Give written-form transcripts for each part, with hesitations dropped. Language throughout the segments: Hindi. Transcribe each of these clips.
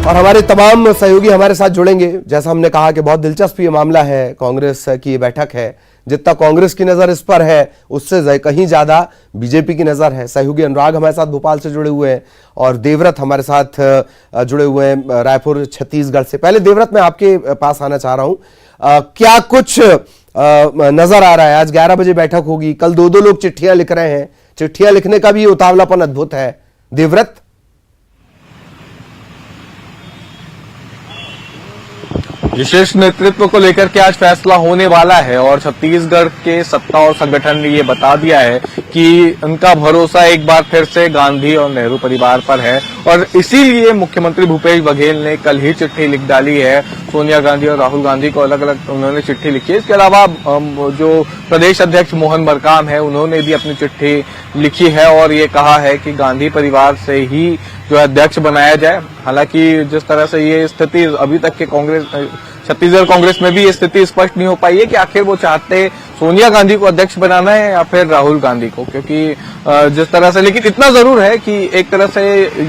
और हमारे तमाम सहयोगी हमारे साथ जुड़ेंगे। जैसा हमने कहा कि बहुत दिलचस्प ये मामला है, कांग्रेस की ये बैठक है। जितना कांग्रेस की नजर इस पर है उससे कहीं ज्यादा बीजेपी की नजर है। सहयोगी अनुराग हमारे साथ भोपाल से जुड़े हुए हैं और देवव्रत हमारे साथ जुड़े हुए हैं रायपुर छत्तीसगढ़ से। पहले देवव्रत मैं आपके पास आना चाह रहा हूं, क्या कुछ नजर आ रहा है? आज 11 बजे बैठक होगी, कल दो लोग चिट्ठियां लिख रहे हैं, चिट्ठियां लिखने का भी उतावलापन अद्भुत है। देवव्रत, विशेष नेतृत्व को लेकर के आज फैसला होने वाला है और छत्तीसगढ़ के सत्ता और संगठन ने ये बता दिया है कि उनका भरोसा एक बार फिर से गांधी और नेहरू परिवार पर है और इसीलिए मुख्यमंत्री भूपेश बघेल ने कल ही चिट्ठी लिख डाली है। सोनिया गांधी और राहुल गांधी को अलग अलग उन्होंने चिट्ठी लिखी है। इसके अलावा जो प्रदेश अध्यक्ष मोहन मरकाम है उन्होंने भी अपनी चिट्ठी लिखी है और ये कहा है कि गांधी परिवार से ही जो अध्यक्ष बनाया जाए। हालांकि जिस तरह से ये स्थिति अभी तक के कांग्रेस छत्तीसगढ़ कांग्रेस में भी ये स्थिति स्पष्ट नहीं हो पाई है कि आखिर वो चाहते सोनिया गांधी को अध्यक्ष बनाना है या फिर राहुल गांधी को, क्योंकि जिस तरह से, लेकिन इतना जरूर है कि एक तरह से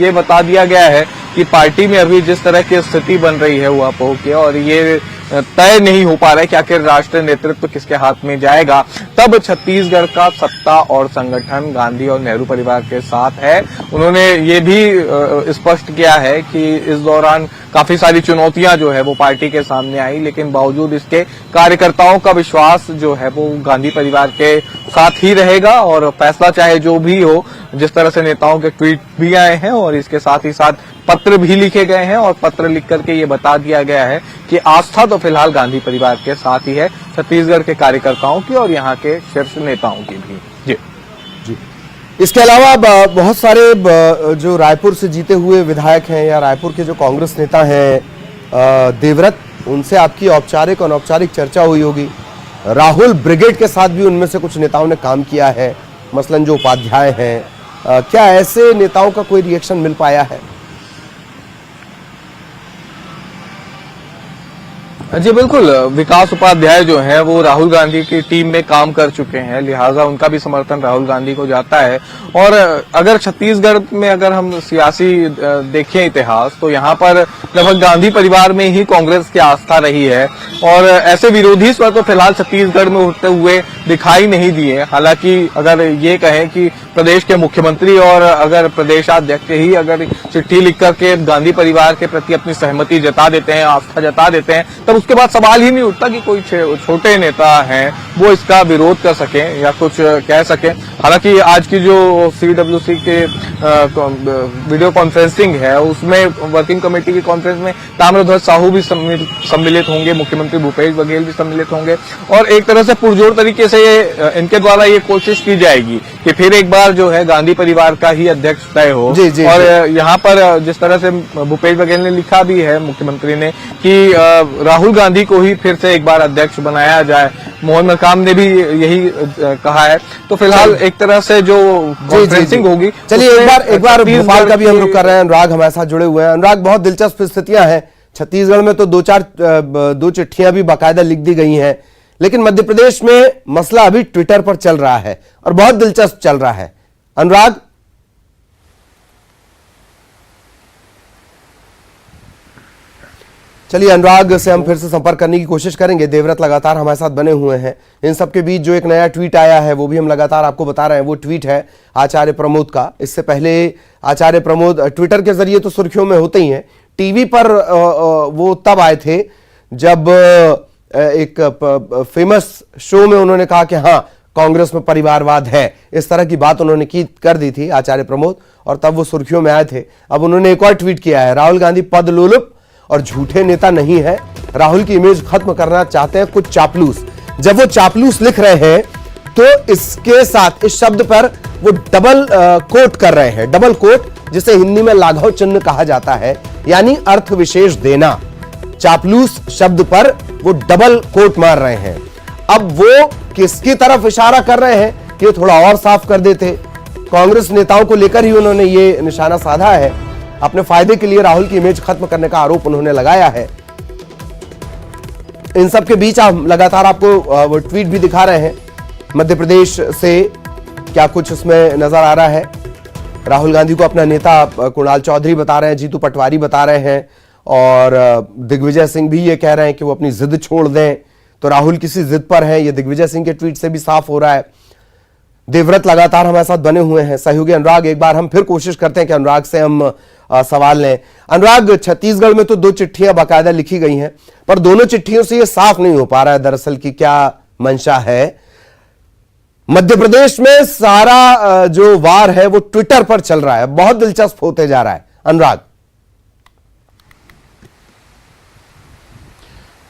ये बता दिया गया है कि पार्टी में अभी जिस तरह की स्थिति बन रही है वो आपो के और ये तय नहीं हो पा रहा है कि आखिर राष्ट्रीय नेतृत्व किसके हाथ में जाएगा। तब छत्तीसगढ़ का सत्ता और संगठन गांधी और नेहरू परिवार के साथ है। उन्होंने ये भी स्पष्ट किया है कि इस दौरान काफी सारी चुनौतियां जो है वो पार्टी के सामने आई, लेकिन बावजूद इसके कार्यकर्ताओं का विश्वास जो है वो गांधी परिवार के साथ ही रहेगा और फैसला चाहे जो भी हो। जिस तरह से नेताओं के ट्वीट भी आए हैं और इसके साथ ही साथ पत्र भी लिखे गए हैं और पत्र लिख करके ये बता दिया गया है कि आस्था तो फिलहाल गांधी परिवार के साथ ही है, छत्तीसगढ़ के कार्यकर्ताओं की और यहाँ के शीर्ष नेताओं की भी। जी। इसके अलावा बहुत सारे जो रायपुर से जीते हुए विधायक हैं या रायपुर के जो कांग्रेस नेता हैं देवव्रत, उनसे आपकी औपचारिक और अनौपचारिक चर्चा हुई होगी। राहुल ब्रिगेड के साथ भी उनमें से कुछ नेताओं ने काम किया है, मसलन जो उपाध्याय हैं। क्या ऐसे नेताओं का कोई रिएक्शन मिल पाया है? जी बिल्कुल, विकास उपाध्याय जो है वो राहुल गांधी की टीम में काम कर चुके हैं, लिहाजा उनका भी समर्थन राहुल गांधी को जाता है। और अगर छत्तीसगढ़ में अगर हम सियासी देखें इतिहास, तो यहाँ पर लगभग गांधी परिवार में ही कांग्रेस की आस्था रही है और ऐसे विरोधी स्वर तो फिलहाल छत्तीसगढ़ में उठते हुए दिखाई नहीं दिए। हालांकि अगर ये कहें कि प्रदेश के मुख्यमंत्री और अगर प्रदेशाध्यक्ष ही अगर चिट्ठी लिख करके गांधी परिवार के प्रति अपनी सहमति जता देते हैं, आस्था जता देते हैं, तब उसके बाद सवाल ही नहीं उठता कि कोई छोटे नेता हैं वो इसका विरोध कर सकें या कुछ कह सकें। हालांकि आज की जो CWC के वीडियो कॉन्फ्रेंसिंग है उसमें वर्किंग कमेटी की कॉन्फ्रेंस में ताम्रध्वज साहू भी सम्मिलित होंगे, मुख्यमंत्री भूपेश बघेल भी सम्मिलित होंगे और एक तरह से पुरजोर तरीके से इनके द्वारा ये कोशिश की जाएगी कि फिर एक बार जो है गांधी परिवार का ही अध्यक्ष तय हो। और यहाँ पर जिस तरह से भूपेश बघेल ने लिखा भी है मुख्यमंत्री ने कि राहुल गांधी को ही फिर से एक बार अध्यक्ष बनाया जाए, मोहन मरकाम ने भी यही कहा है। तो फिलहाल एक तरह से जो कॉन्फ्रेंसिंग होगी। चलिए एक बार भोपाल का भी हम रुक कर रहे हैं। अनुराग हमारे साथ जुड़े हुए हैं। अनुराग, बहुत दिलचस्प स्थितियां हैं छत्तीसगढ़ में, तो दो चिट्ठियां भी बाकायदा लिख दी गई हैं, लेकिन मध्य प्रदेश में मसला अभी ट्विटर पर चल रहा है और बहुत दिलचस्प चल रहा है। अनुराग, चलिए अनुराग से हम फिर से संपर्क करने की कोशिश करेंगे। देवव्रत लगातार हमारे साथ बने हुए हैं। इन सबके बीच जो एक नया ट्वीट आया है वो भी हम लगातार आपको बता रहे हैं। वो ट्वीट है आचार्य प्रमोद का। इससे पहले आचार्य प्रमोद ट्विटर के जरिए तो सुर्खियों में होते ही हैं, टीवी पर वो तब आए थे जब एक फेमस शो में उन्होंने कहा कि हाँ, कांग्रेस में परिवारवाद है। इस तरह की बात उन्होंने कर दी थी आचार्य प्रमोद और तब वो सुर्खियों में आए थे। अब उन्होंने एक और ट्वीट किया है, राहुल गांधी पद लोलुप और झूठे नेता नहीं है, राहुल की इमेज खत्म करना चाहते हैं कुछ चापलूस। जब वो चापलूस लिख रहे हैं तो इसके साथ इस शब्द पर वो डबल कोट कर रहे हैं, डबल कोट, जिसे हिंदी में लाघव चिन्ह कहा जाता है, यानी अर्थ विशेष देना। चापलूस शब्द पर वो डबल कोट मार रहे हैं। अब वो किसकी तरफ इशारा कर रहे हैं ये थोड़ा और साफ कर देते। कांग्रेस नेताओं को लेकर ही उन्होंने ये निशाना साधा है। अपने फायदे के लिए राहुल की इमेज खत्म करने का आरोप उन्होंने लगाया है। इन सब के बीच आप लगातार आपको वो ट्वीट भी दिखा रहे हैं मध्य प्रदेश से। क्या कुछ उसमें नजर आ रहा है? राहुल गांधी को अपना नेता कुणाल चौधरी बता रहे हैं, जीतू पटवारी बता रहे हैं, और दिग्विजय सिंह भी ये कह रहे हैं कि वो अपनी जिद छोड़ दें। तो राहुल किसी जिद पर है, ये दिग्विजय सिंह के ट्वीट से भी साफ हो रहा है। देवव्रत लगातार हमारे साथ बने हुए हैं। सहयोगी अनुराग, एक बार हम फिर कोशिश करते हैं कि अनुराग से हम सवाल लें। अनुराग, छत्तीसगढ़ में तो 2 चिट्ठियां बाकायदा लिखी गई हैं, पर दोनों चिट्ठियों से ये साफ नहीं हो पा रहा है दरअसल कि क्या मंशा है। मध्य प्रदेश में सारा जो वार है वो ट्विटर पर चल रहा है, बहुत दिलचस्प होते जा रहा है। अनुराग।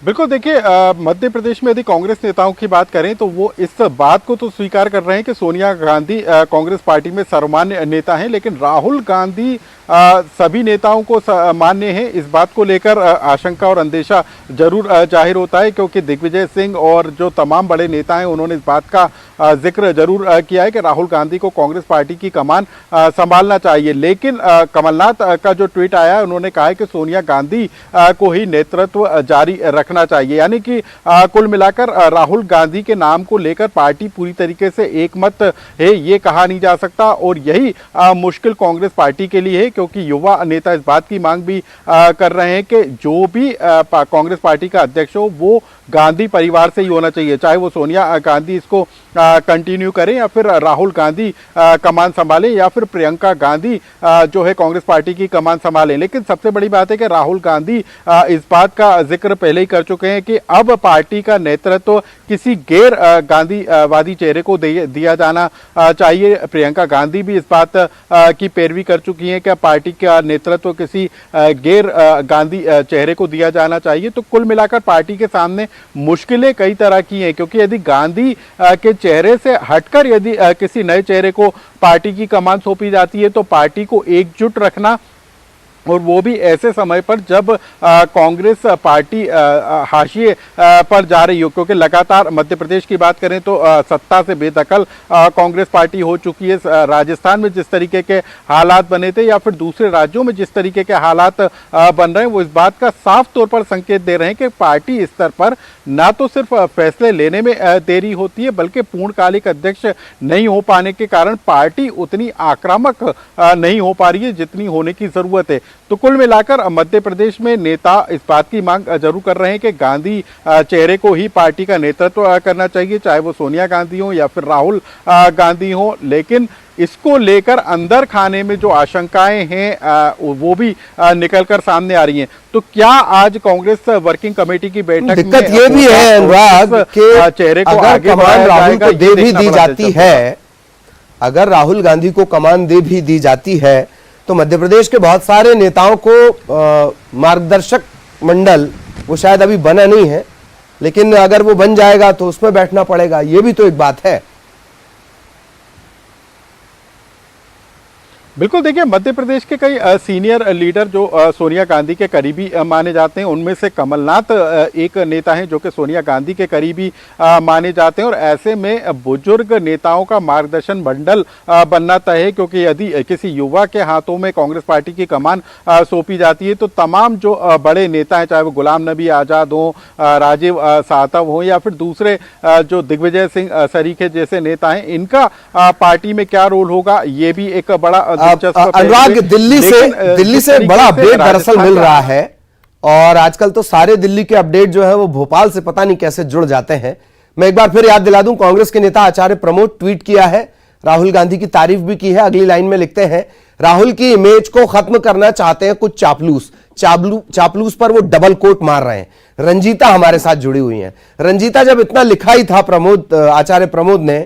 बिल्कुल, देखिए मध्य प्रदेश में यदि कांग्रेस नेताओं की बात करें तो वो इस बात को तो स्वीकार कर रहे हैं कि सोनिया गांधी कांग्रेस पार्टी में सर्वमान्य नेता हैं, लेकिन राहुल गांधी सभी नेताओं को मान्य है। इस बात को लेकर आशंका और अंदेशा जरूर जाहिर होता है, क्योंकि दिग्विजय सिंह और जो तमाम बड़े नेता हैं उन्होंने इस बात का जिक्र जरूर किया है कि राहुल गांधी को कांग्रेस पार्टी की कमान संभालना चाहिए। लेकिन कमलनाथ का जो ट्वीट आया है, उन्होंने कहा है कि सोनिया गांधी को ही नेतृत्व जारी रखना चाहिए। यानी कि कुल मिलाकर राहुल गांधी के नाम को लेकर पार्टी पूरी तरीके से एकमत है, ये कहा नहीं जा सकता। और यही मुश्किल कांग्रेस पार्टी के लिए है, क्योंकि युवा नेता इस बात की मांग भी कर रहे हैं कि जो भी कांग्रेस पार्टी का अध्यक्ष हो वो गांधी परिवार से ही होना चाहिए, चाहे वो सोनिया गांधी इसको कंटिन्यू करें या फिर राहुल गांधी कमान संभालें या फिर प्रियंका गांधी जो है कांग्रेस पार्टी की कमान संभालें। लेकिन सबसे बड़ी बात है कि राहुल गांधी इस बात का जिक्र पहले ही कर चुके हैं कि अब पार्टी का नेतृत्व किसी गैर गांधीवादी चेहरे को दिया जाना चाहिए। प्रियंका गांधी भी इस बात की पैरवी कर चुकी हैं कि पार्टी का नेतृत्व किसी गैर गांधी चेहरे को दिया जाना चाहिए। तो कुल मिलाकर पार्टी के सामने मुश्किलें कई तरह की हैं, क्योंकि यदि गांधी के चेहरे से हटकर यदि किसी नए चेहरे को पार्टी की कमान सौंपी जाती है तो पार्टी को एकजुट रखना, और वो भी ऐसे समय पर जब कांग्रेस पार्टी हाशिए पर जा रही हो, क्योंकि लगातार मध्य प्रदेश की बात करें तो सत्ता से बेदखल कांग्रेस पार्टी हो चुकी है। राजस्थान में जिस तरीके के हालात बने थे या फिर दूसरे राज्यों में जिस तरीके के हालात बन रहे हैं, वो इस बात का साफ तौर पर संकेत दे रहे हैं कि पार्टी स्तर पर ना तो सिर्फ फैसले लेने में देरी होती है, बल्कि पूर्णकालिक अध्यक्ष नहीं हो पाने के कारण पार्टी उतनी आक्रामक नहीं हो पा रही है जितनी होने की जरूरत है। तो कुल मिलाकर मध्य प्रदेश में नेता इस बात की मांग जरूर कर रहे हैं कि गांधी चेहरे को ही पार्टी का नेतृत्व करना चाहिए, चाहे वो सोनिया गांधी हो या फिर राहुल गांधी हो। लेकिन इसको लेकर अंदर खाने में जो आशंकाएं हैं वो भी निकलकर सामने आ रही हैं। तो क्या आज कांग्रेस वर्किंग कमेटी की बैठक में दिक्कत ये भी है अनुराग के चेहरे को अगर आगे कमान राहुल को दे भी दी जाती है, अगर राहुल गांधी को कमान दे भी दी जाती है तो मध्य प्रदेश के बहुत सारे नेताओं को मार्गदर्शक मंडल वो शायद अभी बना नहीं है, लेकिन अगर वो बन जाएगा तो उसमें बैठना पड़ेगा, ये भी तो एक बात है। बिल्कुल, देखिए मध्य प्रदेश के कई सीनियर लीडर जो सोनिया गांधी के करीबी माने जाते हैं, उनमें से कमलनाथ एक नेता हैं जो कि सोनिया गांधी के करीबी माने जाते हैं। और ऐसे में बुजुर्ग नेताओं का मार्गदर्शन मंडल बनना तय है, क्योंकि यदि किसी युवा के हाथों में कांग्रेस पार्टी की कमान सौंपी जाती है तो तमाम जो बड़े नेता हैं, चाहे वो गुलाम नबी आजाद हो, राजीव सातव हो या फिर दूसरे जो दिग्विजय सिंह सरीखे जैसे नेता हैं, इनका पार्टी में क्या रोल होगा, ये भी एक बड़ा अनुराग, दिल्ली से बड़ा अपडेट दरअसल मिल रहा है, और आजकल तो सारे दिल्ली के अपडेट जो है वो भोपाल से पता नहीं कैसे जुड़ जाते हैं। मैं एक बार फिर याद दिला दूं, कांग्रेस के नेता आचार्य प्रमोद ट्वीट किया है, राहुल गांधी की तारीफ भी की है। अगली लाइन में लिखते हैं, राहुल की इमेज को खत्म करना चाहते हैं कुछ चापलूस पर वो डबल कोट मार रहे हैं। रंजीता हमारे साथ जुड़ी हुई है। रंजीता, जब इतना लिखा ही था आचार्य प्रमोद ने,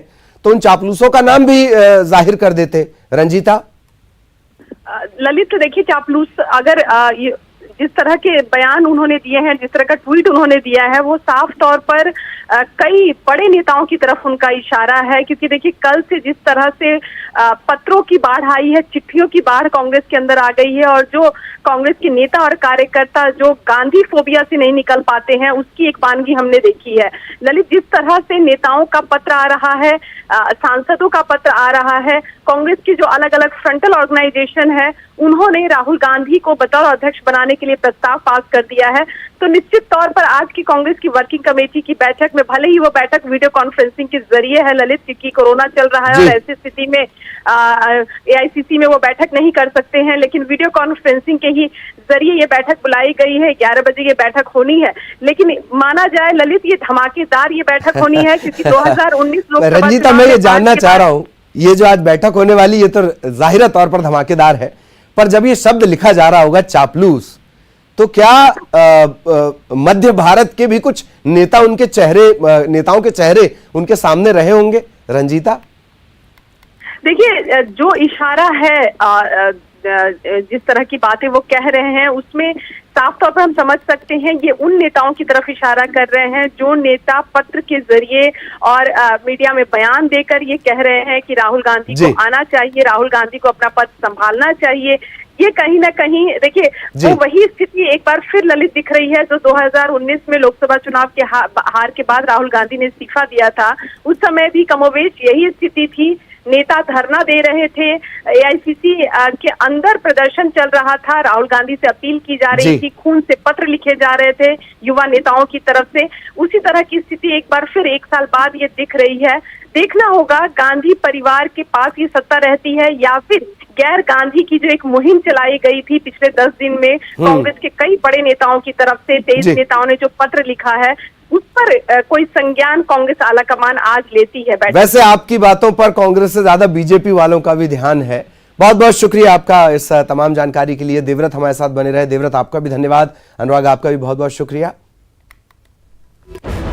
तो उन चापलूसों का नाम भी जाहिर कर देते। रंजीता। ललित, देखिए चापलूस अगर जिस तरह के बयान उन्होंने दिए हैं, जिस तरह का ट्वीट उन्होंने दिया है, वो साफ तौर पर कई बड़े नेताओं की तरफ उनका इशारा है। क्योंकि देखिए कल से जिस तरह से पत्रों की बाढ़ आई है, चिट्ठियों की बाढ़ कांग्रेस के अंदर आ गई है, और जो कांग्रेस के नेता और कार्यकर्ता जो गांधी फोबिया से नहीं निकल पाते हैं, उसकी एक वानगी हमने देखी है। ललित, जिस तरह से नेताओं का पत्र आ रहा है, सांसदों का पत्र आ रहा है, कांग्रेस की जो अलग अलग फ्रंटल ऑर्गेनाइजेशन है उन्होंने राहुल गांधी को बतौर अध्यक्ष बनाने के लिए प्रस्ताव पास कर दिया है। तो निश्चित तौर पर आज की कांग्रेस की वर्किंग कमेटी की बैठक में, भले ही वो बैठक वीडियो कॉन्फ्रेंसिंग के जरिए है ललित, क्योंकि कोरोना चल रहा है और ऐसी स्थिति में एआईसीसी में वो बैठक नहीं कर सकते हैं, लेकिन वीडियो कॉन्फ्रेंसिंग के ही जरिए ये बैठक बुलाई गई है। 11 बजे ये बैठक होनी है, लेकिन माना जाए ललित ये धमाकेदार ये बैठक होनी है क्योंकि 2019 लोकसभा रंजीता, मैं ये जानना चाह रहा हूँ, ये जो आज बैठक होने वाली ये तो जाहिर तौर पर धमाकेदार है, पर जब ये शब्द लिखा जा रहा होगा चापलूस, तो क्या मध्य भारत के भी कुछ नेताओं के चेहरे उनके सामने रहे होंगे रंजीता? देखिए, जो इशारा है जिस तरह की बातें वो कह रहे हैं उसमें साफ तौर पर हम समझ सकते हैं ये उन नेताओं की तरफ इशारा कर रहे हैं जो नेता पत्र के जरिए और मीडिया में बयान देकर ये कह रहे हैं कि राहुल गांधी को आना चाहिए, राहुल गांधी को अपना पद संभालना चाहिए। ये कहीं ना कहीं देखिए वो वही स्थिति एक बार फिर ललित दिख रही है जो 2019 में लोकसभा चुनाव के हार के बाद राहुल गांधी ने इस्तीफा दिया था। उस समय भी कमोवेश यही स्थिति थी, नेता धरना दे रहे थे, एआईसीसी के अंदर प्रदर्शन चल रहा था, राहुल गांधी से अपील की जा रही थी, खून से पत्र लिखे जा रहे थे युवा नेताओं की तरफ से। उसी तरह की स्थिति एक बार फिर 1 साल बाद ये दिख रही है। देखना होगा गांधी परिवार के पास ये सत्ता रहती है या फिर गैर गांधी की जो एक मुहिम चलाई गई थी पिछले 10 दिन में कांग्रेस के कई बड़े नेताओं की तरफ से 23 नेताओं ने जो पत्र लिखा है उस पर कोई संज्ञान कांग्रेस आलाकमान आज लेती है। वैसे आपकी बातों पर कांग्रेस से ज्यादा बीजेपी वालों का भी ध्यान है। बहुत बहुत शुक्रिया आपका इस तमाम जानकारी के लिए। देवव्रत हमारे साथ बने रहे। देवव्रत, आपका भी धन्यवाद। अनुराग, आपका भी बहुत बहुत शुक्रिया।